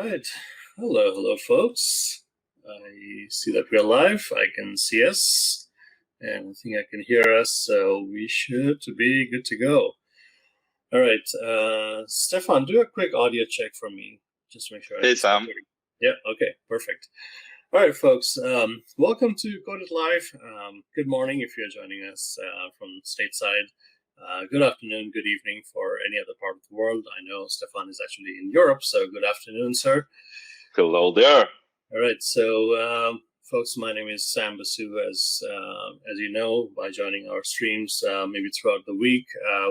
right. Hello, folks. I see that we're live. I can see us, and I think I can hear us, so we should be good to go. All right. Stefan, do a quick audio check for me. Just make sure. Hey, Sam. Yeah, okay, perfect. All right, folks. Welcome to CodeItLive. Good morning if you're joining us from stateside. Good afternoon, good evening for any other part of the world. I know Stefan is actually in Europe, so good afternoon, sir. Hello there. All right, so folks, my name is Sam Basu. As you know, by joining our streams, maybe throughout the week,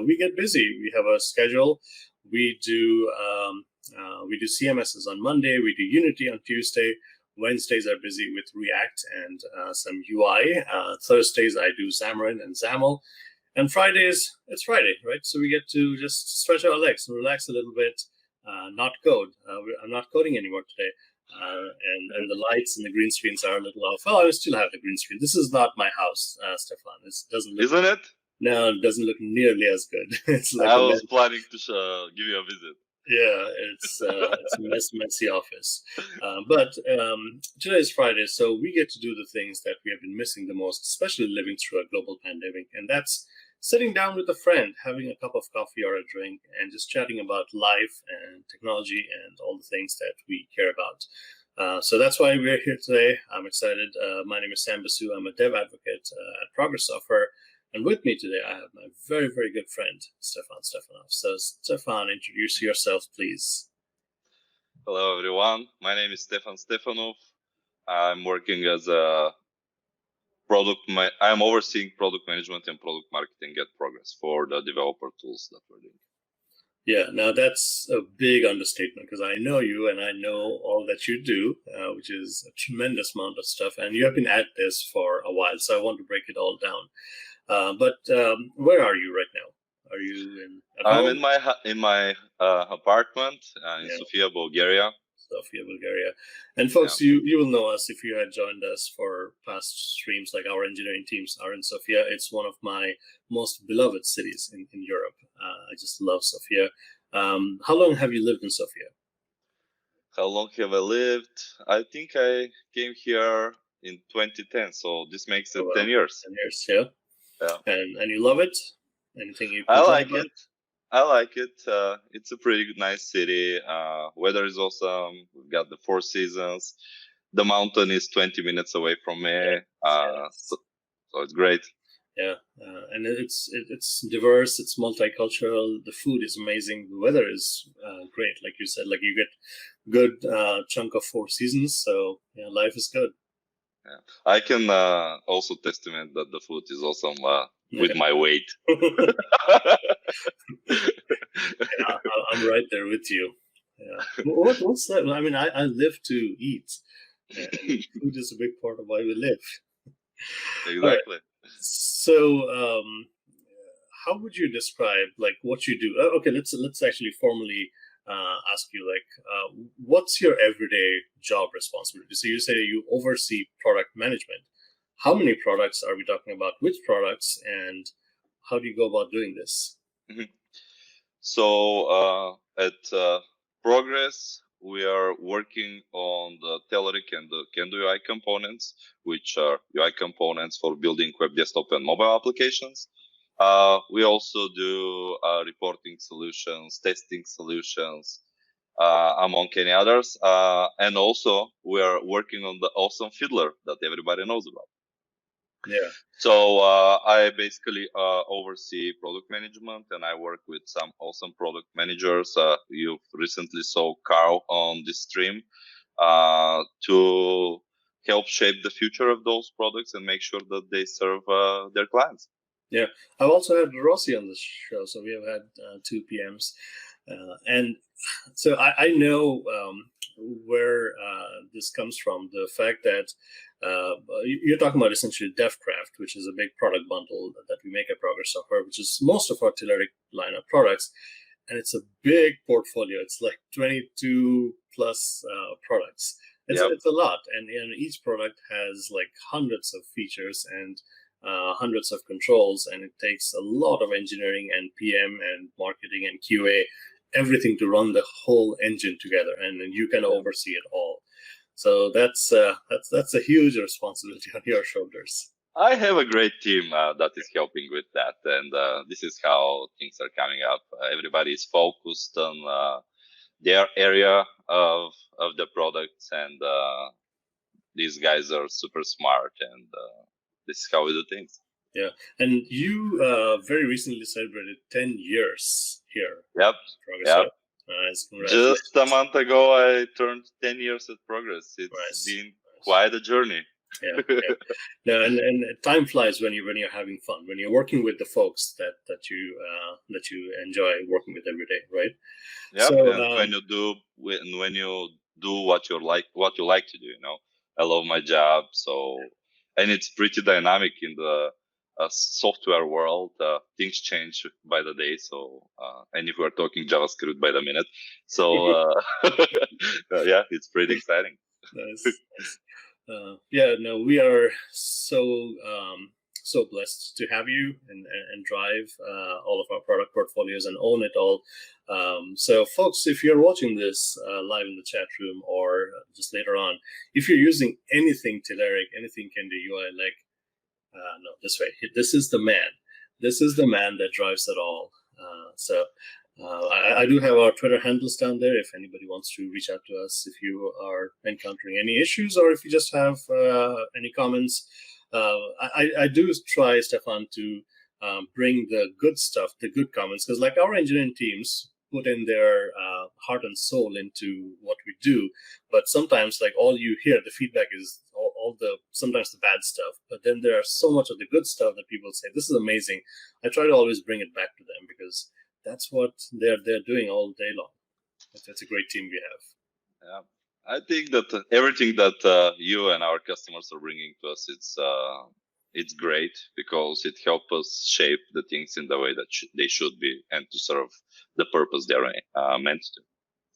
we get busy. We have a schedule. We do CMSs on Monday. We do Unity on Tuesday. Wednesdays are busy with React and some UI. Thursdays I do Xamarin and XAML. And Fridays, it's Friday, right? So we get to just stretch our legs and relax a little bit, not code. I'm not coding anymore today. And the lights and the green screens are a little off. Well, I still have the green screen. This is not my house, Stefan. It doesn't look. Isn't it? No, it doesn't look nearly as good. It's like I was planning to give you a visit. Yeah, it's a messy office. But today is Friday, so we get to do the things that we have been missing the most, especially living through a global pandemic. And that's sitting down with a friend, having a cup of coffee or a drink, and just chatting about life and technology and all the things that we care about. So that's why we're here today. I'm excited. My name is Sam Basu. I'm a dev advocate at Progress Software. And with me today, I have my very, very good friend, Stefan Stefanov. So, Stefan, introduce yourself, please. Hello, everyone. My name is Stefan Stefanov. I'm working as a I'm overseeing product management and product marketing at Progress for the developer tools that we're doing. Yeah, now that's a big understatement because I know you and I know all that you do, which is a tremendous amount of stuff. And you have been at this for a while, so I want to break it all down. But where are you right now? Are you I'm in my apartment in Sofia, Bulgaria. Sofia, Bulgaria. And folks, you will know us if you had joined us for past streams, like our engineering teams are in Sofia. It's one of my most beloved cities in Europe. I just love Sofia. How long have you lived in Sofia? How long have I lived? I think I came here in 2010, so this makes it 10 years. 10 years, yeah. And you love it? Anything you I like it. I like it. It's a pretty nice city. Weather is awesome. We've got the 4 seasons. The mountain is 20 minutes away from me. So it's great. Yeah, and it's diverse. It's multicultural. The food is amazing. The weather is great, like you said. Like you get good chunk of 4 seasons. So yeah, life is good. Yeah. I can also testament that the food is awesome with my weight. Yeah, I'm right there with you. Yeah. What's that? I mean, I live to eat. And food is a big part of why we live. Exactly. Right. So, how would you describe like what you do? Okay, let's actually formally ask you what's your everyday job responsibility? So you say you oversee product management. How many products are we talking about? Which products, and how do you go about doing this? Mm-hmm. So at Progress, we are working on the Telerik and the Kendo UI components, which are UI components for building web desktop and mobile applications. We also do reporting solutions, testing solutions, among any others. And also, we are working on the awesome Fiddler that everybody knows about. Yeah. So I basically oversee product management, and I work with some awesome product managers. You recently saw Carl on this stream to help shape the future of those products and make sure that they serve their clients. Yeah, I've also had Rossi on the show, so we have had 2 PMs, and so I know where this comes from. The fact that you're talking about essentially DevCraft, which is a big product bundle that we make at Progress Software, which is most of our Telerik line of products, and it's a big portfolio. It's like 22 plus products. It's a lot, and each product has like hundreds of features and hundreds of controls, and it takes a lot of engineering and PM and marketing and QA everything to run the whole engine together, and you can oversee it all. So that's a huge responsibility on your shoulders. I have a great team that is helping with that, and this is how things are coming up. Everybody is focused on their area of the products, and these guys are super smart, and this is how we do things. Yeah, and you very recently celebrated 10 years here. Yep. Progress. Yep. Nice. Just a month ago, I turned 10 years at Progress. It's been quite a journey. Yeah, and time flies when you're having fun, when you're working with the folks that you enjoy working with every day, right? Yeah. So, and when you do what you like to do, I love my job. So, and it's pretty dynamic in the software world. Things change by the day. So, and if we're talking JavaScript by the minute, so yeah, it's pretty exciting. Nice. We are so blessed to have you and drive all of our product portfolios and own it all. So folks, if you're watching this live in the chat room or just later on, if you're using anything Telerik, anything Kendo UI, no, this way, this is the man. This is the man that drives it all. I do have our Twitter handles down there if anybody wants to reach out to us if you are encountering any issues or if you just have any comments. I do try, Stefan, to bring the good stuff, the good comments, because like our engineering teams put in their heart and soul into what we do, but sometimes like all you hear, the feedback is sometimes the bad stuff, but then there are so much of the good stuff that people say, this is amazing. I try to always bring it back to them because that's what they're doing all day long. That's a great team we have. Yeah, I think that everything that you and our customers are bringing to us, it's great because it helps us shape the things in the way that they should be and to serve the purpose they're meant to.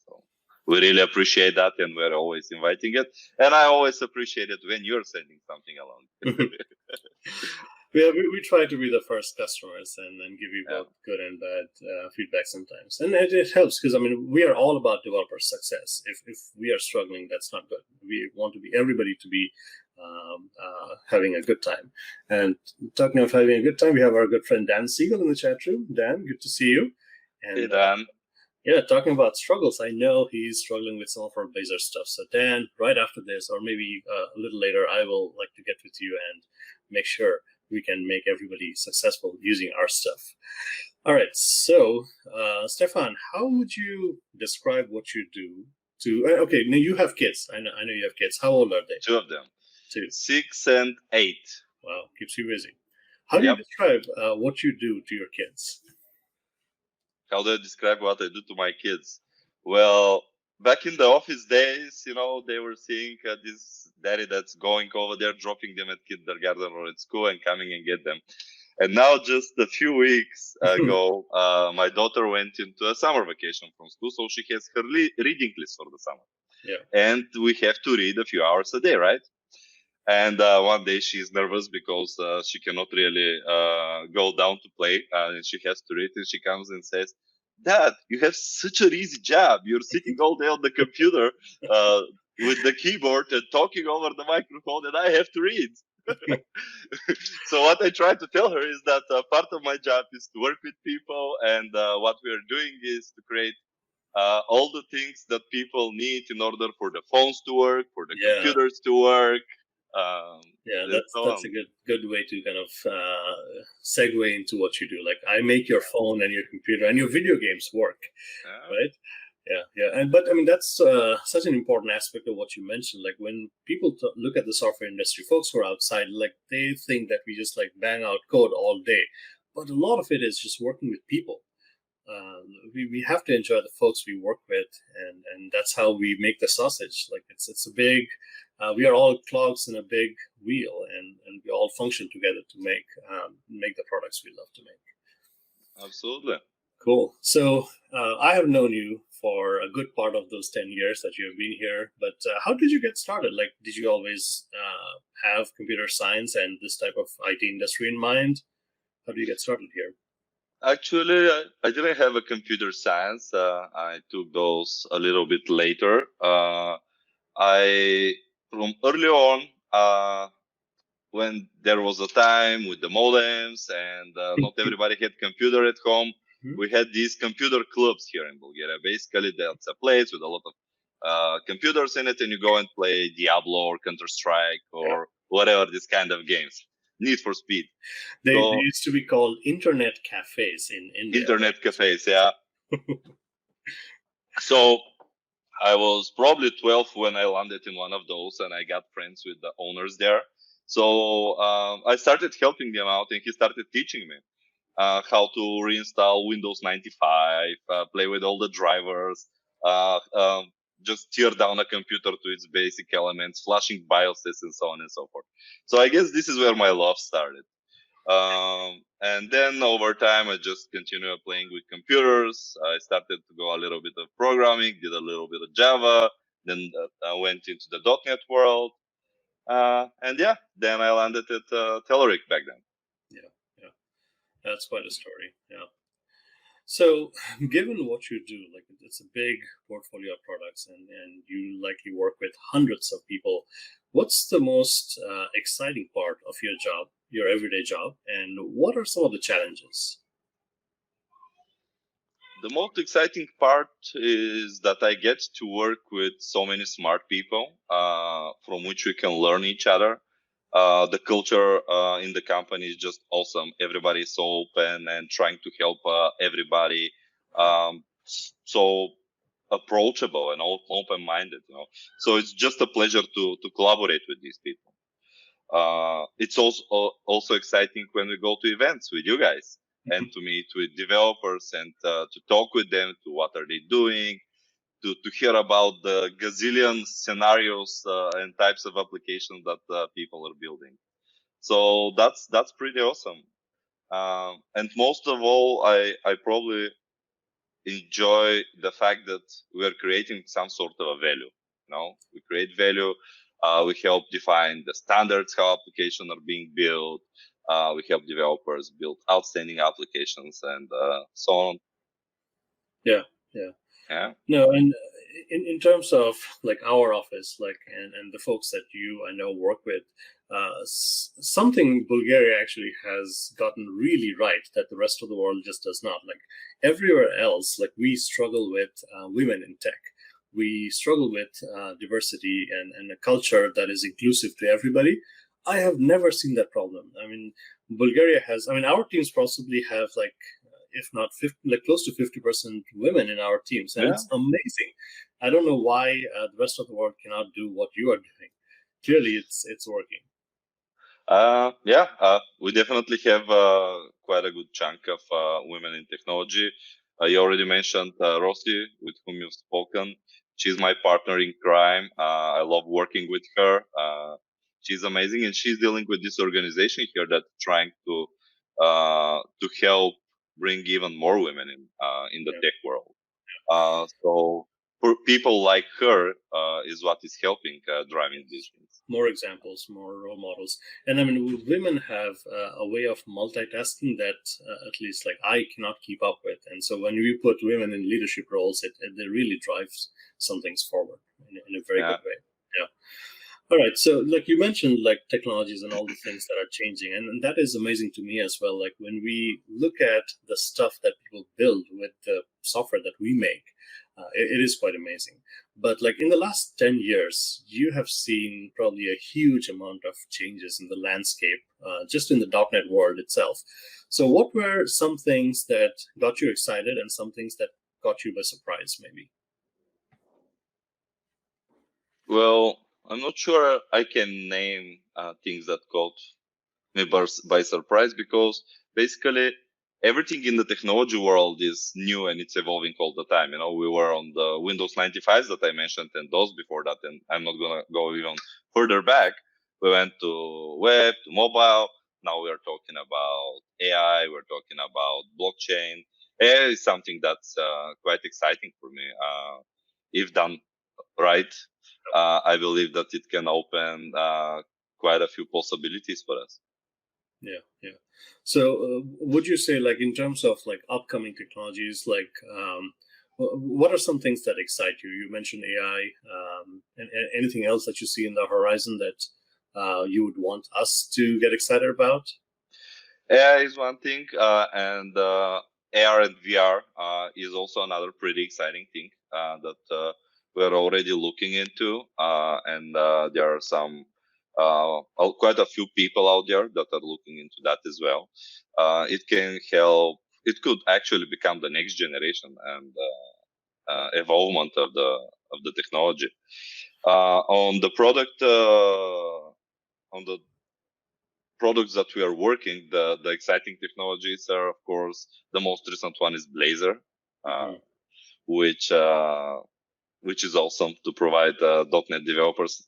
So we really appreciate that, and we're always inviting it. And I always appreciate it when you're sending something along. We try to be the first customers and then give you both good and bad feedback sometimes. And it helps because, I mean, we are all about developer success. If we are struggling, that's not good. We want everybody to be having a good time. And talking of having a good time, we have our good friend Dan Siegel in the chat room. Dan, good to see you. And, hey, Dan. Talking about struggles, I know he's struggling with some of our Blazor stuff. So Dan, right after this, or maybe a little later, I will like to get with you and make sure we can make everybody successful using our stuff. All right, so Stefan, how would you describe what you do okay, now you have kids. I know you have kids. How old are they? 2 of them. 2. 6 and 8. Wow, keeps you busy. How do you describe what you do to your kids? How do I describe what I do to my kids? Well, back in the office days, they were seeing this daddy that's going over there, dropping them at kindergarten or at school and coming and get them. And now just a few weeks ago, my daughter went into a summer vacation from school. So she has her reading list for the summer. Yeah. And we have to read a few hours a day, right? And one day she's nervous because she cannot really go down to play. And she has to read, and she comes and says, Dad, you have such an easy job. You're sitting all day on the computer with the keyboard and talking over the microphone, and I have to read. So what I try to tell her is that part of my job is to work with people, and what we are doing is to create all the things that people need in order for the phones to work, for the computers to work. That's a good way to kind of segue into what you do. Like, I make your phone and your computer and your video games work, right? But I mean, that's such an important aspect of what you mentioned. Like, when people look at the software industry, folks who are outside, like, they think that we just like bang out code all day, but a lot of it is just working with people. We have to enjoy the folks we work with, and that's how we make the sausage. Like, it's a big, we are all clogs in a big wheel, and we all function together to make the products we love to make. Absolutely. Cool. So I have known you for a good part of those 10 years that you have been here, but how did you get started? Like, did you always have computer science and this type of IT industry in mind? How do you get started here? Actually, I didn't have a computer science. I took those a little bit later. I from early on, when there was a time with the modems and not everybody had computer at home, we had these computer clubs here in Bulgaria. Basically, that's a place with a lot of computers in it, and you go and play Diablo or Counter Strike or whatever this kind of games. Need for Speed. They So used to be called internet cafes in India. internet cafes, yeah. So I was probably 12 when I landed in one of those, and I got friends with the owners there. So I started helping them out, and he started teaching me how to reinstall Windows 95, play with all the drivers, just tear down a computer to its basic elements, flashing BIOSes, and so on and so forth. So I guess this is where my love started. And then over time, I just continued playing with computers. I started to go a little bit of programming, did a little bit of Java, then I went into the .NET world. And yeah, then I landed at Telerik back then. Yeah. That's quite a story. Yeah. So, given what you do, like it's a big portfolio of products, and you likely work with hundreds of people, what's the most exciting part of your job, your everyday job, and what are some of the challenges? The most exciting part is that I get to work with so many smart people from which we can learn each other. The culture in the company is just awesome. Everybody is so open and trying to help everybody. So approachable and open-minded, So it's just a pleasure to collaborate with these people. It's also exciting when we go to events with you guys and to meet with developers and to talk with them to what are they doing, to hear about the gazillion scenarios and types of applications that people are building. So that's pretty awesome. And most of all, I probably enjoy the fact that we're creating some sort of a value. We create value. We help define the standards how applications are being built. We help developers build outstanding applications and so on. Yeah. No, and in terms of like our office, like and the folks that you I know work with, something Bulgaria actually has gotten really right that the rest of the world just does not. Like everywhere else, like we struggle with women in tech. We struggle with diversity and a culture that is inclusive to everybody. I have never seen that problem. I mean, Bulgaria has. I mean, our teams possibly have like if not 50, like close to 50% women in our teams, and it's amazing. I don't know why the rest of the world cannot do what you are doing. Clearly, it's working. We definitely have quite a good chunk of women in technology. You already mentioned Rossi, with whom you've spoken. She's my partner in crime. I love working with her. She's amazing, and she's dealing with this organization here that's trying to help bring even more women in the tech world. So for people like her is what is helping driving these things. More examples, more role models, and I mean, women have a way of multitasking that at least like I cannot keep up with. And so when we put women in leadership roles, it really drives some things forward in a very good way. Yeah. All right. So, like you mentioned, like technologies and all the things that are changing, and that is amazing to me as well. Like when we look at the stuff that people build with the software that we make, it is quite amazing. But like in the last 10 years, you have seen probably a huge amount of changes in the landscape, just in the .NET world itself. So, what were some things that got you excited, and some things that got you by surprise, maybe? Well, I'm not sure I can name things that caught me by surprise because basically everything in the technology world is new and it's evolving all the time. We were on the Windows 95s that I mentioned and those before that, and I'm not going to go even further back. We went to web, to mobile. Now we are talking about AI. We're talking about blockchain. AI is something that's quite exciting for me. If done right, I believe that it can open quite a few possibilities for us. Yeah. So, would you say, like, in terms of like upcoming technologies, like, what are some things that excite you? You mentioned AI, and anything else that you see in the horizon that you would want us to get excited about? AI is one thing, and AR and VR is also another pretty exciting thing that we're already looking into. And there are some quite a few people out there that are looking into that as well. It can help. It could actually become the next generation and evolvement of the technology. On the product, on the products that we are working, the exciting technologies are, of course, the most recent one is Blazor, which is awesome to provide .NET developers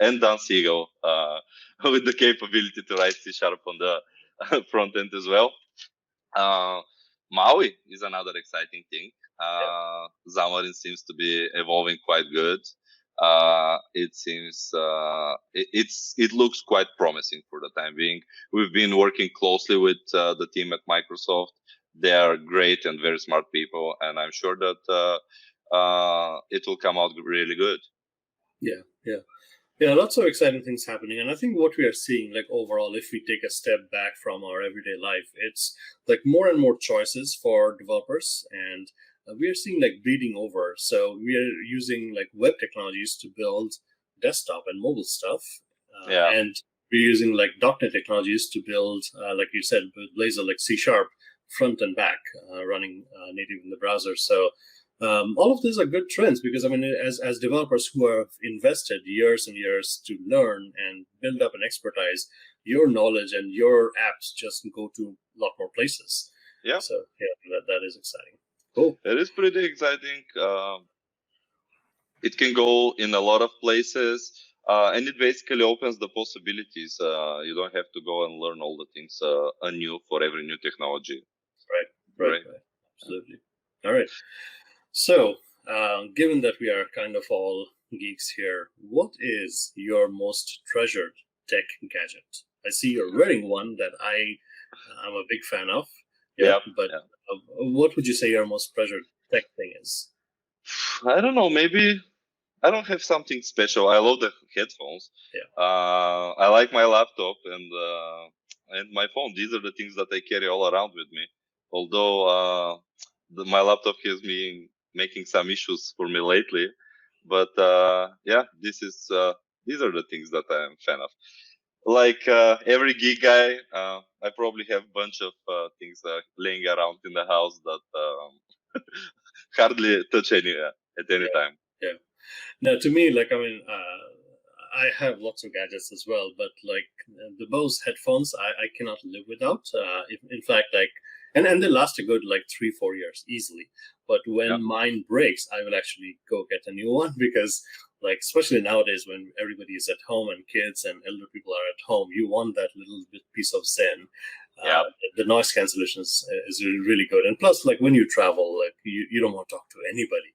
and Dan Siegel with the capability to write C# on the front end as well. Maui is another exciting thing. Xamarin seems to be evolving quite good. It seems it looks quite promising for the time being. We've been working closely with the team at Microsoft. They are great and very smart people, and I'm sure that it will come out really good. Yeah, lots of exciting things happening. And I think what we are seeing, like overall, if we take a step back from our everyday life, it's like more and more choices for developers. And we are seeing like bleeding over. So we are using like web technologies to build desktop and mobile stuff. And we're using like .NET technologies to build, like you said, Blazor, like C# front and back, running native in the browser. So all of these are good trends because, I mean, as developers who have invested years and years to learn and build up an expertise, your knowledge and your apps just go to a lot more places. Yeah. So yeah, that is exciting. Cool. It is pretty exciting. It can go in a lot of places, and it basically opens the possibilities. You don't have to go and learn all the things anew for every new technology. Right. Absolutely. All right. So, given that we are kind of all geeks here, what is your most treasured tech gadget? I see you're wearing one that I'm a big fan of. But what would you say your most treasured tech thing is? I don't know. Maybe I don't have something special. I love the headphones. I like my laptop and my phone. These are the things that I carry all around with me. Although my laptop has been making some issues for me lately, but these are the things that I am a fan of. Like every geek guy, I probably have a bunch of things laying around in the house that hardly touch at any time. Yeah. Now, to me, like, I mean, I have lots of gadgets as well, but like the Bose headphones, I cannot live without. In fact, like, and they last a good like 3-4 years easily. But when mine breaks, I will actually go get a new one because, like, especially nowadays when everybody is at home and kids and elder people are at home, you want that little bit piece of zen. The noise cancellation is really good, and plus, like when you travel, like you don't want to talk to anybody.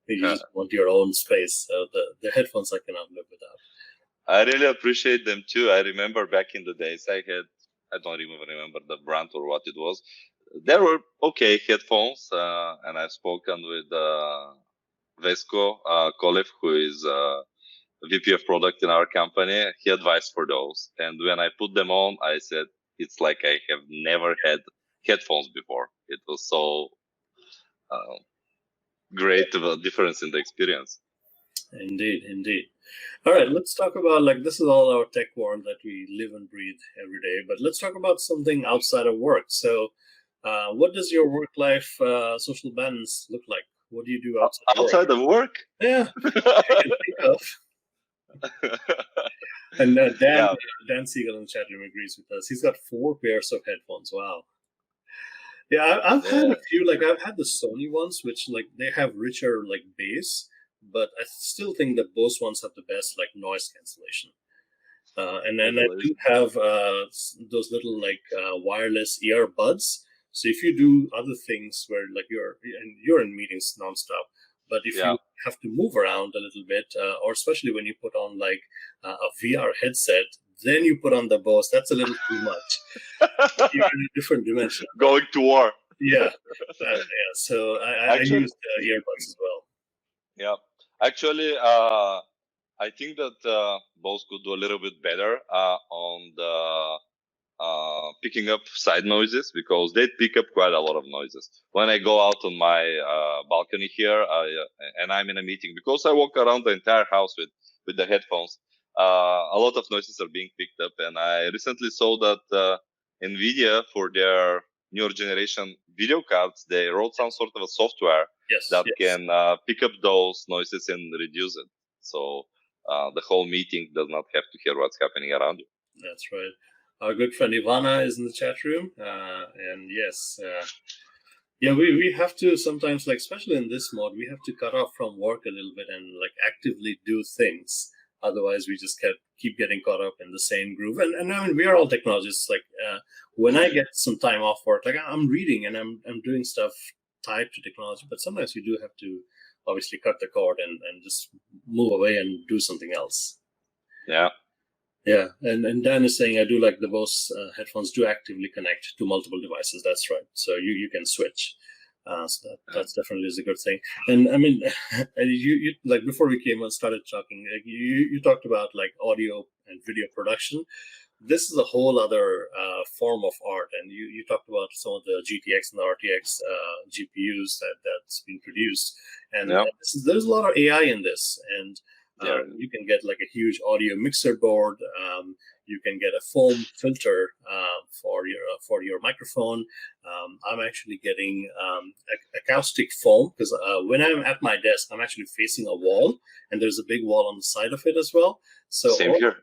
You just want your own space. So the headphones I cannot live without. I really appreciate them too. I remember back in the days I don't even remember the brand or what it was. There were okay headphones, and I've spoken with Vesco Kolev, who is VP of product in our company. He advised for those. And when I put them on, I said, it's like I have never had headphones before. It was so great of a difference in the experience. Indeed. All right, let's talk about, like, this is all our tech world that we live and breathe every day, but let's talk about something outside of work. So what does your work-life social balance look like? What do you do outside of work? Yeah. And Dan Siegel in the chat room agrees with us. He's got 4 pairs of headphones. Wow. Yeah, I've had a few. Like I've had the Sony ones, which like they have richer like bass, but I still think the Bose ones have the best like noise cancellation. And then I do have those little like wireless earbuds. So if you do other things where like you're in meetings nonstop, but if you have to move around a little bit, or especially when you put on like a VR headset, then you put on the Bose. That's a little too much. You're in a different dimension. Going to war. Yeah. So I use earbuds as well. Yeah. Actually, I think that Bose could do a little bit better on the picking up side noises, because they pick up quite a lot of noises. When I go out on my balcony here and I'm in a meeting, because I walk around the entire house with the headphones, a lot of noises are being picked up. And I recently saw that NVIDIA, for their newer generation video cards, they wrote some sort of a software that can pick up those noises and reduce it. So the whole meeting does not have to hear what's happening around you. That's right. Our good friend Ivana is in the chat room. And yes, we have to sometimes, like, especially in this mode, we have to cut off from work a little bit and like actively do things. Otherwise, we just keep getting caught up in the same groove. And I mean, we are all technologists. Like when I get some time off work, like I'm reading and I'm doing stuff tied to technology, but sometimes you do have to obviously cut the cord and just move away and do something else. Yeah. Yeah, and Dan is saying I do like the Bose headphones do actively connect to multiple devices. That's right. So you can switch. So that's definitely is a good thing. And I mean, you like before we came and started talking, like you talked about like audio and video production. This is a whole other form of art, and you talked about some of the GTX and the RTX GPUs that's been produced, and there's a lot of AI in this, and you can get like a huge audio mixer board. You can get a foam filter for your microphone. I'm actually getting acoustic foam because when I'm at my desk, I'm actually facing a wall, and there's a big wall on the side of it as well. So same here.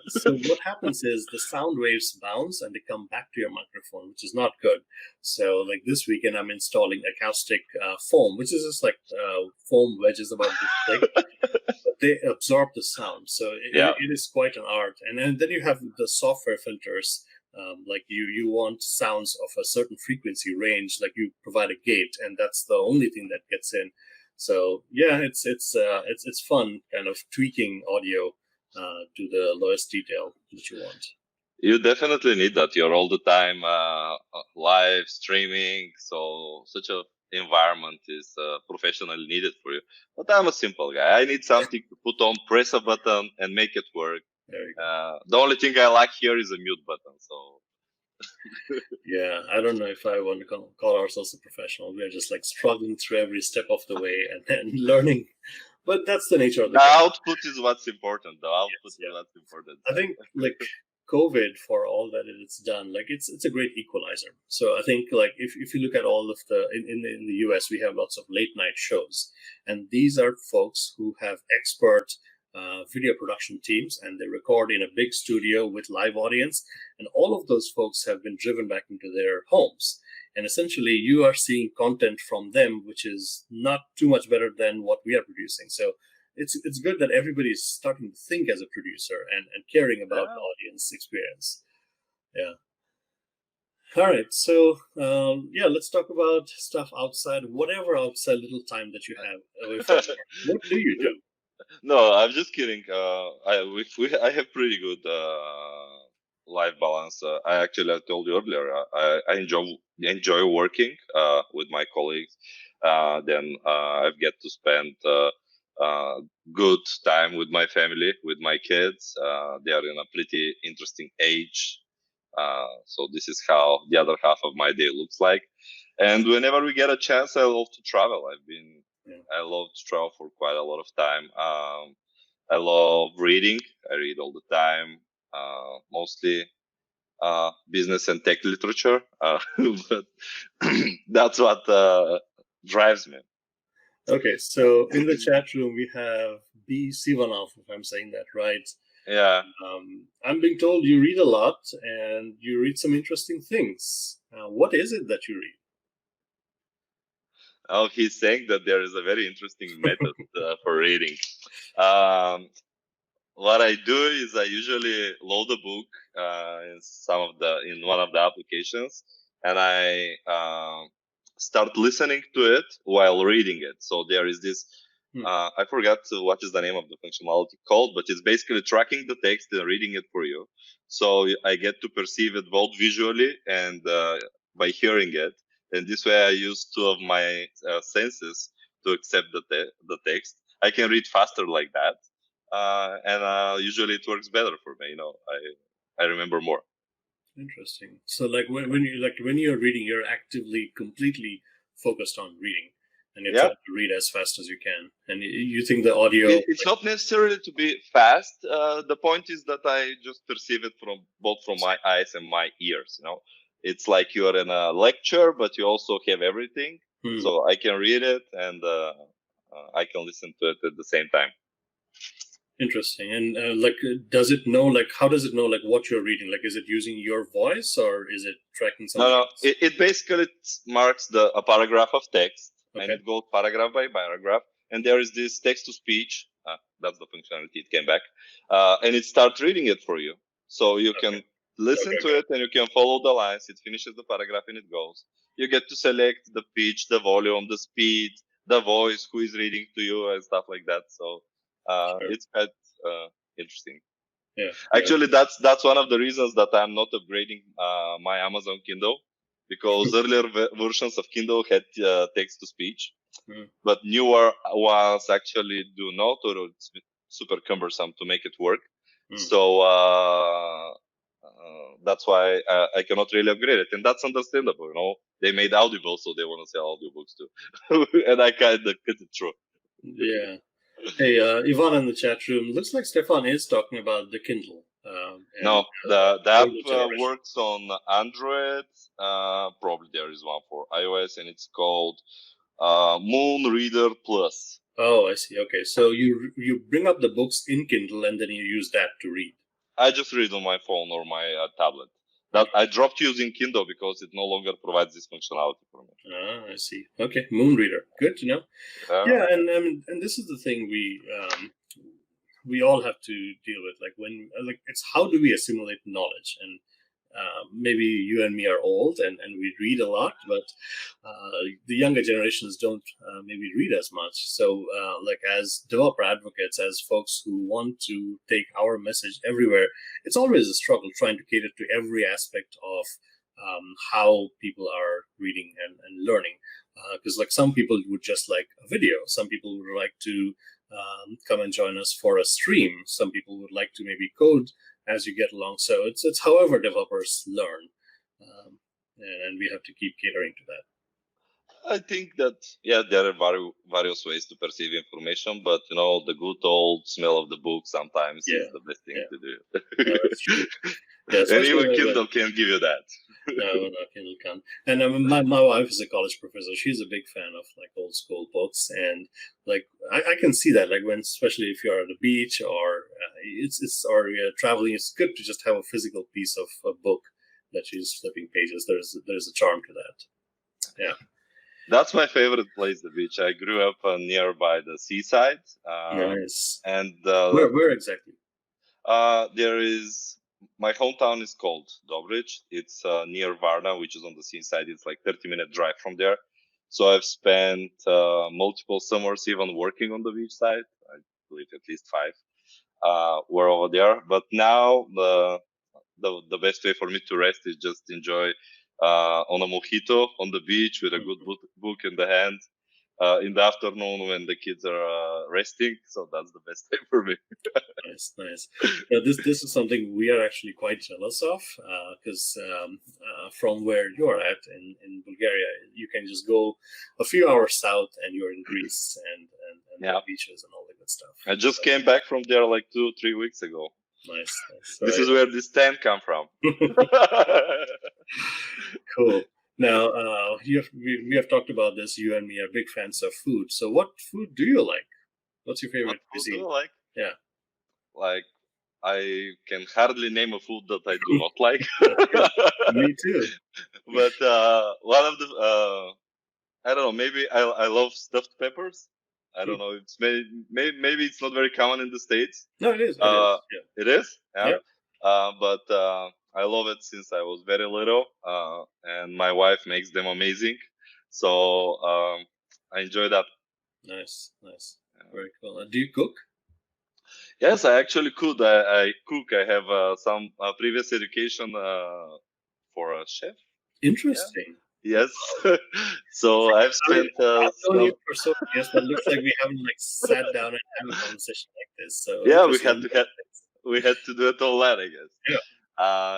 So what happens is the sound waves bounce and they come back to your microphone, which is not good. So like this weekend, I'm installing acoustic foam, which is just like foam wedges about this big. They absorb the sound, so it is quite an art. And then you have the software filters, like you want sounds of a certain frequency range, like you provide a gate, and that's the only thing that gets in. So yeah, it's fun, kind of tweaking audio to the lowest detail that you want. You definitely need that. You're all the time live streaming, so such a environment is professionally needed for you. But I'm a simple guy. I need something to put on, press a button, and make it work. The only thing I like here is a mute button. So yeah, I don't know if I want to call ourselves a professional. We're just like struggling through every step of the way and learning. But that's the nature of the game. Output is what's important. The output is what's important. I think like COVID, for all that it's done, like it's a great equalizer. So I think like if you look at all of the in the US, we have lots of late night shows, and these are folks who have expert video production teams, and they record in a big studio with live audience, and all of those folks have been driven back into their homes. And essentially, you are seeing content from them, which is not too much better than what we are producing. So it's good that everybody is starting to think as a producer and caring about the audience experience. Yeah. All right. So, let's talk about stuff outside, whatever outside little time that you have away from work. What do you do? No, I'm just kidding. I have pretty good life balance. I told you earlier, I enjoy working with my colleagues. Then I get to spend good time with my family, with my kids. They are in a pretty interesting age. So this is how the other half of my day looks like. And whenever we get a chance, I love to travel. I love to travel for quite a lot of time. I love reading. I read all the time, mostly business and tech literature. But that's what drives me. Okay, so in the chat room we have B. Sivanov, if I'm saying that right. Yeah. I'm being told you read a lot and you read some interesting things. What is it that you read? Oh, he's saying that there is a very interesting method for reading. What I do is I usually load a book in one of the applications, and I start listening to it while reading it. So there is this I forgot what is the name of the functionality called, but it's basically tracking the text and reading it for you. So I get to perceive it both visually and by hearing it. And this way I use two of my senses to accept the text. I can read faster like that. And usually it works better for me. I remember more. Interesting. So when you're reading, you're actively completely focused on reading, and you're trying to read as fast as you can. And you think the audio it's not necessarily to be fast. The point is that I just perceive it from my eyes and my ears. It's like you're in a lecture, but you also have everything. So I can read it and I can listen to it at the same time. Interesting. And does it know how does it know what you're reading? Is it using your voice or is it tracking something? No. It basically marks a paragraph of text, and it goes paragraph by paragraph. And there is this text to speech. That's the functionality. It came back, and it starts reading it for you. So you can listen to it, and you can follow the lines. It finishes the paragraph, and it goes. You get to select the pitch, the volume, the speed, the voice, who is reading to you, and stuff like that. So it's quite interesting. Yeah. Actually, that's one of the reasons that I'm not upgrading my Amazon Kindle, because earlier versions of Kindle had text to speech, but newer ones actually do not, or it's super cumbersome to make it work. So that's why I cannot really upgrade it, and that's understandable. They made Audible, so they want to sell audiobooks too, and I kind of cut it through. Yeah. Hey, Ivan in the chat room. Looks like Stefan is talking about the Kindle. No, the app works on Android. Probably there is one for iOS, and it's called Moon Reader Plus. Oh, I see. Okay, so you bring up the books in Kindle and then you use that to read. I just read on my phone or my tablet. I dropped using Kindle because it no longer provides this functionality for me. Ah, I see. Okay, Moon Reader. Good to know. Yeah, and this is the thing we all have to deal with. It's how do we assimilate knowledge? And maybe you and me are old and we read a lot, but the younger generations don't maybe read as much. So as developer advocates, as folks who want to take our message everywhere, it's always a struggle trying to cater to every aspect of how people are reading and learning. Because some people would just like a video. Some people would like to come and join us for a stream. Some people would like to maybe code as you get along. So it's however developers learn, and we have to keep catering to that. I think that there are various ways to perceive information, but the good old smell of the book sometimes is the best thing to do. No, that's true. Yeah, and even Kindle can't give you that. No, Kindle can't. And my wife is a college professor. She's a big fan of old school books, and I can see that especially if you're at the beach or or you're traveling, it's good to just have a physical piece of a book that she's flipping pages. There's a charm to that. Yeah. That's my favorite place, the beach. I grew up nearby the seaside. Nice. And where exactly? There is my hometown is called Dobrich. It's near Varna, which is on the seaside. It's 30-minute drive from there. So I've spent multiple summers even working on the beach side. I believe at least 5 were over there. But now the best way for me to rest is just enjoy on a mojito on the beach with a good book in the hand in the afternoon when the kids are resting. So that's the best time for me. Nice. This is something we are actually quite jealous of because from where you're at in Bulgaria, you can just go a few hours south and you're in Greece and the beaches and all the good stuff. I just came back from there 2-3 weeks ago. Nice. This is where this tent come from. Cool. Now, we have talked about this. You and me are big fans of food. So what food do you like? What's your favorite cuisine? Do I like? Yeah. I can hardly name a food that I do not like. Me too. But one of the, I don't know, maybe I love stuffed peppers. I don't know. It's maybe it's not very common in the States. No, it is. It is. Yeah. But I love it since I was very little, and my wife makes them amazing. So I enjoy that. Nice. Very cool. Do you cook? Yes, I actually could. I cook. I have some previous education for a chef. Interesting. Yes. So I've I mean, spent I've known you some. for so many years, but it looks like we haven't like sat down and had a conversation like this. So Yeah, interesting. we had to do it online, I guess.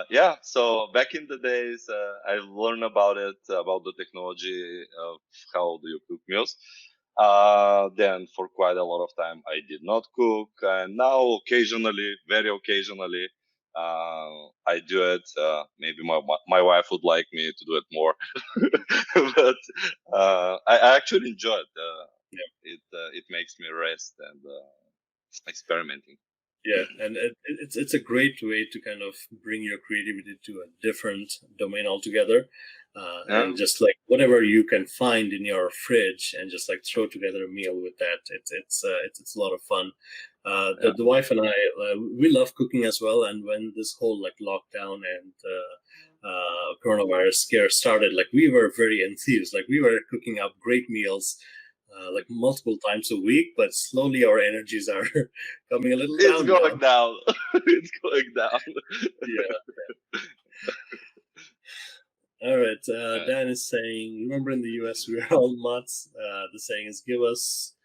Yeah. So back in the days, I learned about it, about the technology of how do you cook meals. Then for quite a lot of time, I did not cook. And now occasionally, very occasionally, I do it. Maybe my wife would like me to do it more, but I actually enjoy it. It makes me rest and experimenting. Yeah, and it's a great way to kind of bring your creativity to a different domain altogether, and just like whatever you can find in your fridge, and just like throw together a meal with that. It's a lot of fun. The wife and I we love cooking as well, and when this whole like lockdown and coronavirus scare started, like we were very enthused. Like we were cooking up great meals like multiple times a week, but slowly our energies are coming a little down. It's going down. It's going down. Yeah. All right. Dan is saying, remember in the US we are all mutts. The saying is give us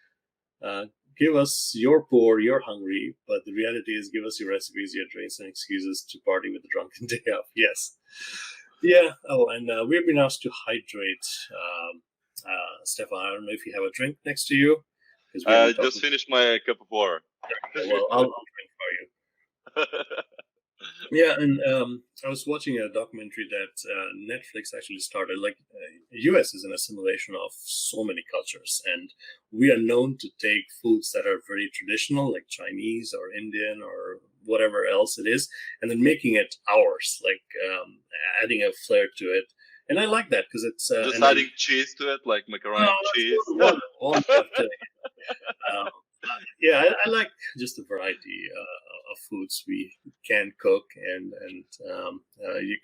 you're poor, you're hungry, but the reality is give us your recipes, your drinks, and excuses to party with the drunken day off. Yes. Yeah. Oh, and we've been asked to hydrate. Stefan, I don't know if you have a drink next to you. I just finished my cup of water. Well, I'll drink for you. Yeah, and I was watching a documentary that Netflix actually started. Like, U.S. is an assimilation of so many cultures, and we are known to take foods that are very traditional, like Chinese or Indian or whatever else it is, and then making it ours, like adding a flair to it. And I like that because it's just adding cheese to it, like macaroni and cheese. Yeah, I like just the variety of foods we can cook, and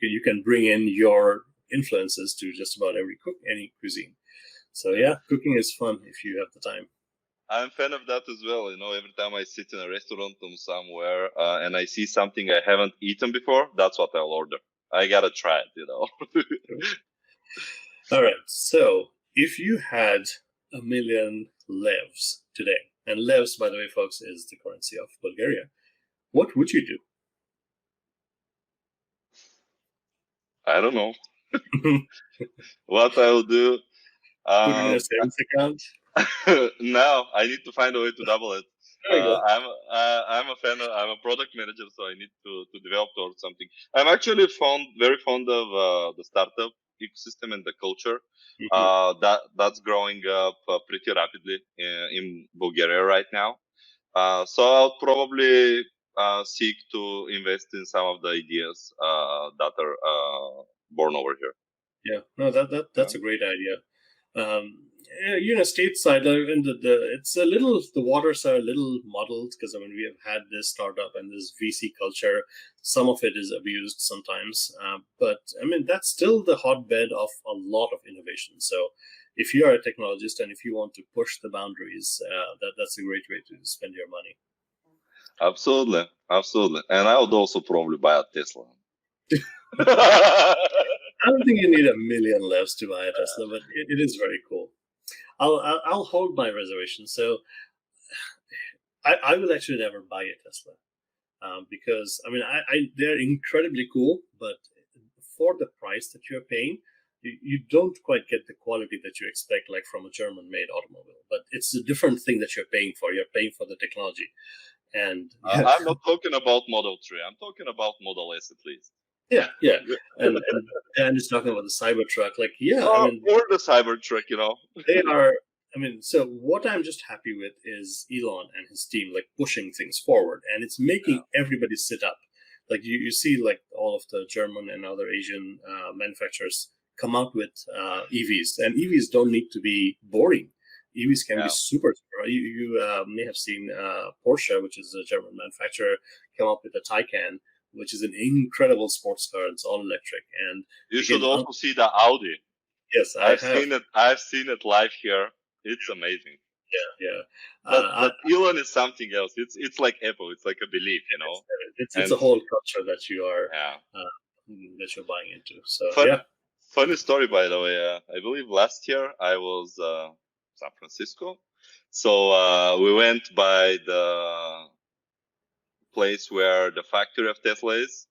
you can bring in your influences to just about any cuisine. So yeah, cooking is fun if you have the time. I'm a fan of that as well. You know, every time I sit in a restaurant or somewhere and I see something I haven't eaten before, that's what I'll order. I gotta try it, you know. All right. So if you had 1 million levs today, and levs, by the way, folks, is the currency of Bulgaria, what would you do? I don't know. What I'll do. Put it in a savings account? No, I need to find a way to double it. I'm a fan. I'm a product manager, so I need to develop towards something. I'm actually very fond of the startup ecosystem and the culture. That's growing up pretty rapidly in Bulgaria right now. So I'll probably seek to invest in some of the ideas that are born over here. Yeah, no, that's a great idea. Stateside, and it's a little, the waters are a little muddled because I mean we have had this startup and this VC culture. Some of it is abused sometimes, but I mean that's still the hotbed of a lot of innovation. So if you are a technologist and if you want to push the boundaries, that's a great way to spend your money. Absolutely, and I would also probably buy a Tesla. I don't think you need 1 million levs to buy a Tesla, but it is very cool. I'll hold my reservation. So I will actually never buy a Tesla because I mean they're incredibly cool, but for the price that you're paying, you don't quite get the quality that you expect, like from a German-made automobile. But it's a different thing that you're paying for. You're paying for the technology, and I'm not talking about Model 3. I'm talking about Model S at least. Yeah, and Dan is talking about the Cybertruck. Like, or the Cybertruck, you know. They are. I mean, so what I'm just happy with is Elon and his team, like pushing things forward, and it's making everybody sit up. Like you see, like all of the German and other Asian manufacturers come out with EVs, and EVs don't need to be boring. EVs can be super. You may have seen Porsche, which is a German manufacturer, come up with a Taycan, which is an incredible sports car. It's all electric, and you should also see the Audi. Yes, I've seen it live here. It's amazing. Yeah. But Elon is something else. It's like Apple. It's like a belief, it's a whole culture that you are yeah. that you're buying into. So Fun, funny story, by the way. I believe last year I was San Francisco, so we went by the place where the factory of Tesla is.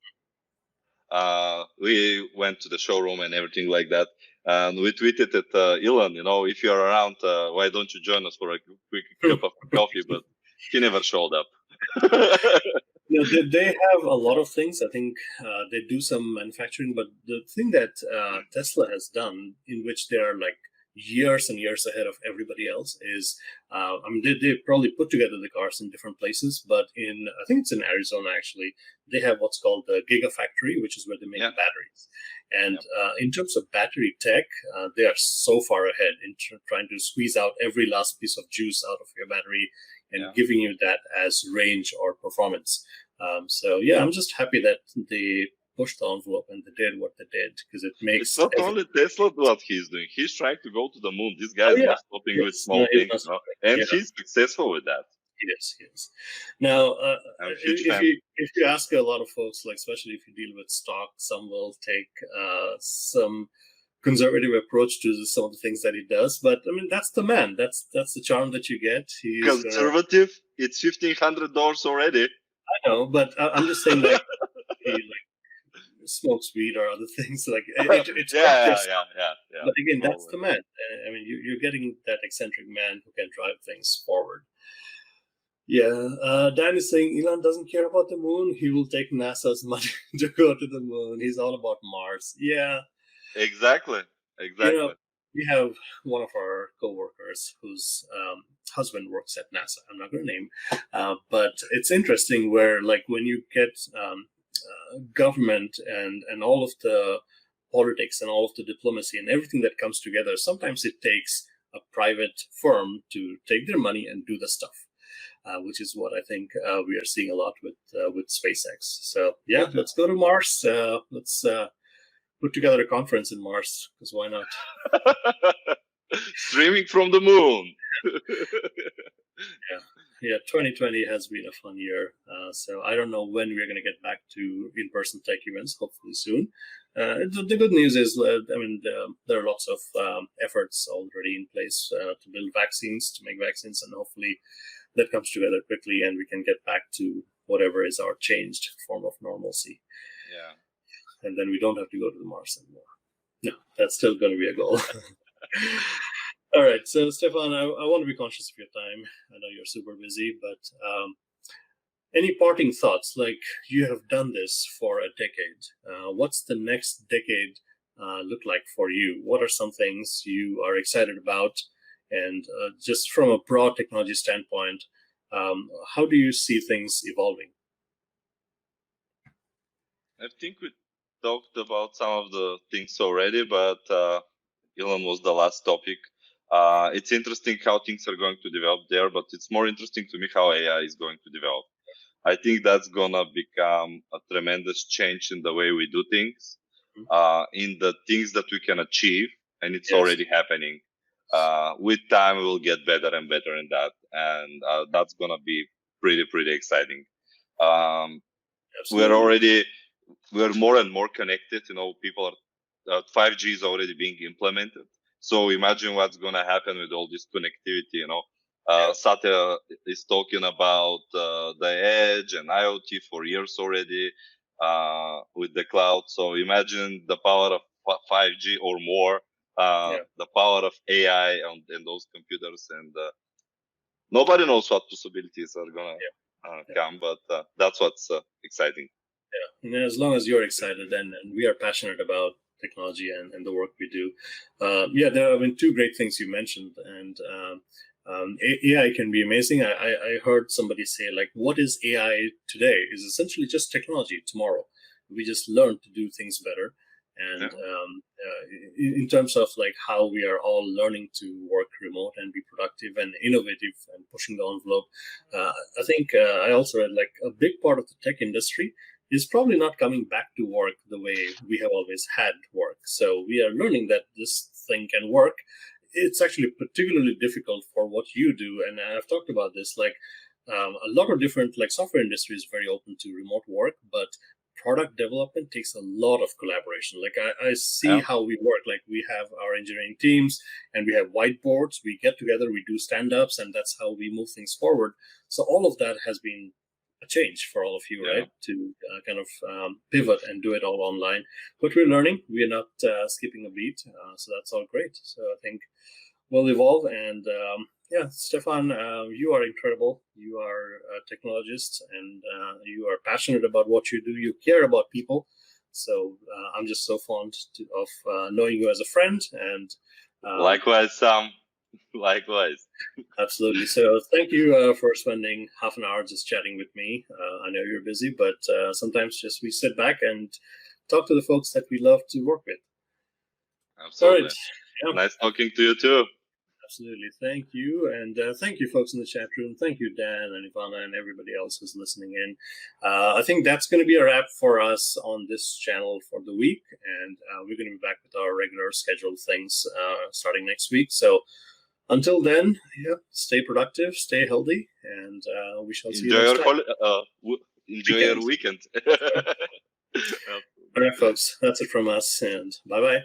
We went to the showroom and everything like that. And we tweeted at Elon, if you're around, why don't you join us for a quick cup of coffee? But he never showed up. They have a lot of things. I think they do some manufacturing, but the thing that Tesla has done, in which they are like years and years ahead of everybody else, is they probably put together the cars in different places, but I think it's in Arizona actually, they have what's called the Gigafactory, which is where they make batteries. And in terms of battery tech, they are so far ahead in trying to squeeze out every last piece of juice out of your battery and giving you that as range or performance. So I'm just happy that they pushed the envelope and they did what they did, because it makes it's not only Tesla what he's doing. He's trying to go to the moon. This guy is not stopping with small things, and he's successful with that. Yes. Now, if you ask a lot of folks, like especially if you deal with stock, some will take some conservative approach to some of the things that he does, but I mean that's the man. That's the charm that you get. He's conservative. It's $1,500 already. I know, but I'm just saying that he smokes weed or other things like it's yeah. But again, that's the man. I mean, you're getting that eccentric man who can drive things forward. Dan is saying Elon doesn't care about the moon. He will take NASA's money to go to the moon. He's all about Mars. Yeah. Exactly. We have one of our coworkers whose husband works at NASA. I'm not going to name, but it's interesting where, like, when you get government and all of the politics and all of the diplomacy and everything that comes together, sometimes it takes a private firm to take their money and do the stuff, which is what I think we are seeing a lot with SpaceX. So let's go to Mars. Let's put together a conference in Mars, because why not? Streaming from the moon. 2020 has been a fun year. So I don't know when we're going to get back to in-person tech events, hopefully soon. The good news is, there are lots of efforts already in place to build vaccines, to make vaccines, and hopefully that comes together quickly and we can get back to whatever is our changed form of normalcy. Yeah. And then we don't have to go to the Mars anymore. No, that's still going to be a goal. All right. So, Stefan, I want to be conscious of your time. I know you're super busy, but any parting thoughts? Like, you have done this for a decade. What's the next decade look like for you? What are some things you are excited about? And just from a broad technology standpoint, how do you see things evolving? I think we talked about some of the things already, but Elon was the last topic. It's interesting how things are going to develop there, but it's more interesting to me how AI is going to develop. I think that's gonna become a tremendous change in the way we do things, in the things that we can achieve, and it's already happening. With time, we'll get better and better in that, and that's gonna be pretty exciting. We're more and more connected. People are 5G is already being implemented. So imagine what's going to happen with all this connectivity. Satya is talking about the edge and IoT for years already with the cloud. So imagine the power of 5G or more, the power of AI in those computers, and nobody knows what possibilities are going to come, but that's what's exciting. And as long as you're excited and we are passionate about technology and the work we do, there have been two great things you mentioned, and AI can be amazing. I heard somebody say, like, what is AI today is essentially just technology tomorrow. We just learn to do things better. And in terms of like how we are all learning to work remote and be productive and innovative and pushing the envelope, I think I also read, like, a big part of the tech industry is probably not coming back to work the way we have always had work. So we are learning that this thing can work it's actually particularly difficult for what you do. And I've talked about this, like a lot of different, like software industry is very open to remote work, but product development takes a lot of collaboration. Like I see how we work. Like we have our engineering teams and we have whiteboards. We get together, we do stand-ups, and that's how we move things forward. So all of that has been a change for all of you, right? To kind of pivot and do it all online. But we're learning. We're not skipping a beat. So that's all great. So I think we'll evolve. And yeah, Stefan, you are incredible. You are a technologist, and you are passionate about what you do. You care about people. So I'm just so fond of knowing you as a friend. And likewise, Sam. Likewise. Absolutely. So thank you for spending half an hour just chatting with me. I know you're busy, but sometimes just we sit back and talk to the folks that we love to work with. Absolutely. All right. Yeah. Nice talking to you too. Absolutely. Thank you. And thank you, folks in the chat room. Thank you, Dan and Ivana and everybody else who's listening in. I think that's going to be a wrap for us on this channel for the week. And we're going to be back with our regular scheduled things starting next week. So until then, yeah, stay productive, stay healthy, and we shall see you next time. Enjoy your weekend. All right, folks. That's it from us, and bye-bye.